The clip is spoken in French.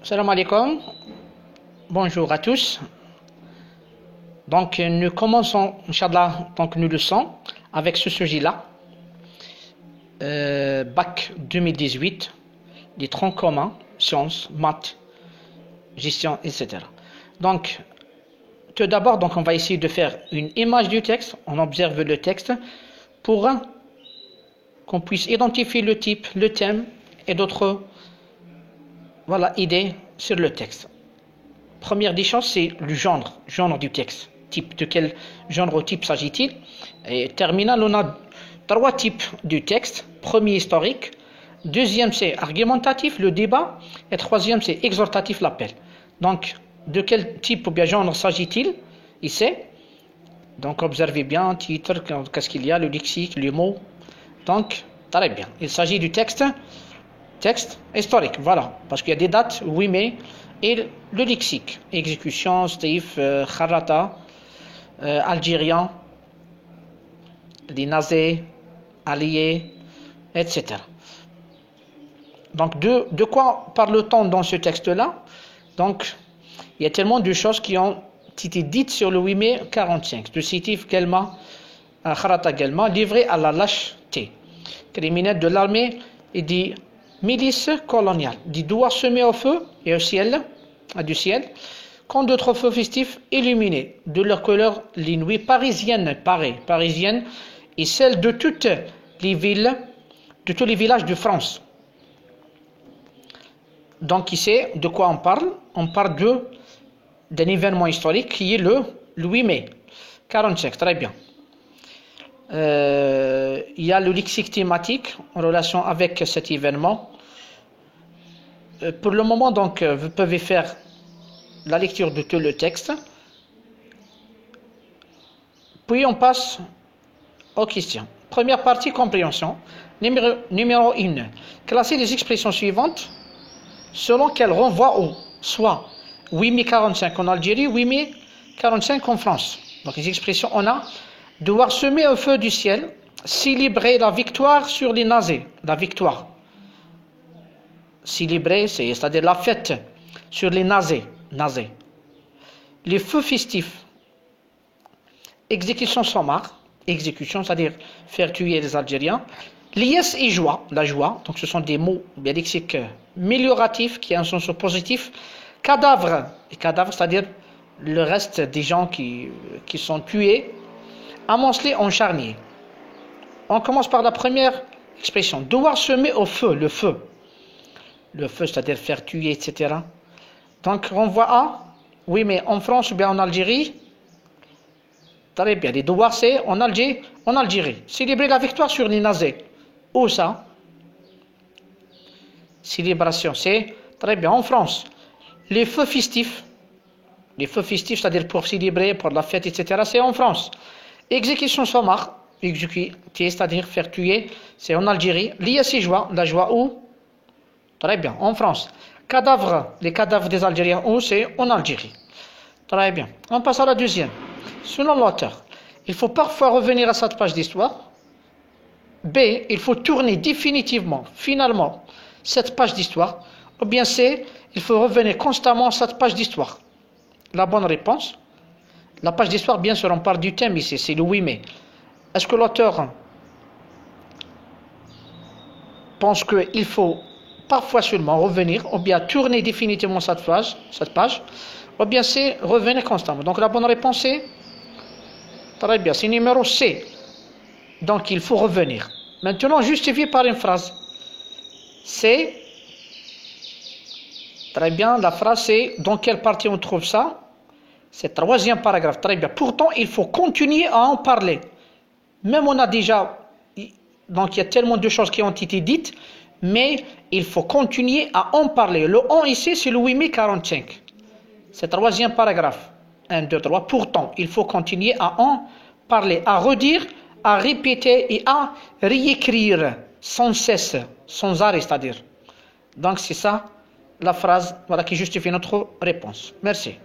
Salam alaikum, bonjour à tous. Donc nous commençons, Inch'Allah, donc nous leçons avec ce sujet-là, bac 2018, les troncs communs, sciences, maths, gestion, etc. Donc tout d'abord, donc on va essayer de faire une image du texte, on observe le texte pour qu'on puisse identifier le type, le thème et d'autres idées sur le texte. Première des choses, c'est le genre du texte. Type, de quel genre ou type s'agit-il? Et terminal, on a trois types du texte. Premier, historique. Deuxième, c'est argumentatif, le débat. Et troisième, c'est exhortatif, l'appel. Donc, de quel type ou bien genre s'agit-il ici? Donc, observez bien, titre, qu'est-ce qu'il y a, le lexique, les mots. Donc, très bien. Il s'agit du texte historique, voilà. Parce qu'il y a des dates, oui, mais... Et le lexique, exécution, stif, kharata, algérien, les nazis, alliés, etc. Donc, de quoi parle-t-on dans ce texte-là? Donc, il y a tellement de choses qui ont été dites sur le 8 mai 1945. Le citif Gelma, Kharata Gelma, livré à la lâcheté criminelle de l'armée et des milices coloniales, des doigts semés au feu et au ciel, du ciel, quand d'autres feux festifs illuminés de leur couleur les nuits parisiennes et celles de toutes les villes, de tous les villages de France. Donc ici, de quoi on parle? On parle d'un événement historique qui est le 8 mai 1945, très bien. Il y a le lexique thématique en relation avec cet événement. Pour le moment, donc, vous pouvez faire la lecture de tout le texte. Puis on passe aux questions. Première partie, compréhension. Numéro 1. Classer les expressions suivantes selon qu'elles renvoient au soit 8 mai 1945 en Algérie, 8 mai 1945 en France. Donc les expressions, on a devoir semer au feu du ciel, célébrer la victoire sur les nazis. La victoire. Célébrer, c'est-à-dire la fête sur les nazis. Les feux festifs. Exécution sommaire. Exécution, c'est-à-dire faire tuer les Algériens. Liesse et joie. La joie, donc ce sont des mots bien lexiques amélioratifs qui ont un sens positif. Cadavre. Et cadavre, c'est-à-dire le reste des gens qui sont tués. Amoncelés en charnier. On commence par la première expression. Devoir semer au feu, le feu. Le feu, c'est-à-dire faire tuer, etc. Donc, on voit à, oui, mais en France ou bien en Algérie, très bien, les devoirs, c'est en Algérie. Célébrer la victoire sur les nazis. Où ça? Célébration, c'est très bien, en France. Les feux festifs, c'est-à-dire pour célébrer, pour la fête, etc., c'est en France. Exécution sommaire, exécuter, c'est-à-dire faire tuer, c'est en Algérie. Liesse et joie, la joie où? Très bien, en France. Cadavre, les cadavres des Algériens où? C'est en Algérie. Très bien. On passe à la deuxième. Selon l'auteur, il faut parfois revenir à cette page d'histoire. B, il faut tourner définitivement, finalement, cette page d'histoire. Ou bien C, il faut revenir constamment à cette page d'histoire. La bonne réponse, la page d'histoire, bien sûr, on parle du thème ici, c'est le 8 mai. Est-ce que l'auteur pense qu'il faut parfois seulement revenir, ou bien tourner définitivement cette page, ou bien c'est revenir constamment? Donc la bonne réponse est, très bien, c'est numéro C. Donc il faut revenir. Maintenant, justifié par une phrase. C'est, très bien, la phrase c'est, dans quelle partie on trouve ça? C'est le troisième paragraphe, très bien. Pourtant, il faut continuer à en parler. Même on a déjà, donc il y a tellement de choses qui ont été dites, mais il faut continuer à en parler. Le on ici, c'est le 8 mai 1945. C'est le troisième paragraphe. 1, 2, 3. Pourtant, il faut continuer à en parler, à redire, à répéter et à réécrire sans cesse, sans arrêt, c'est-à-dire. Donc c'est ça la phrase qui justifie notre réponse. Merci.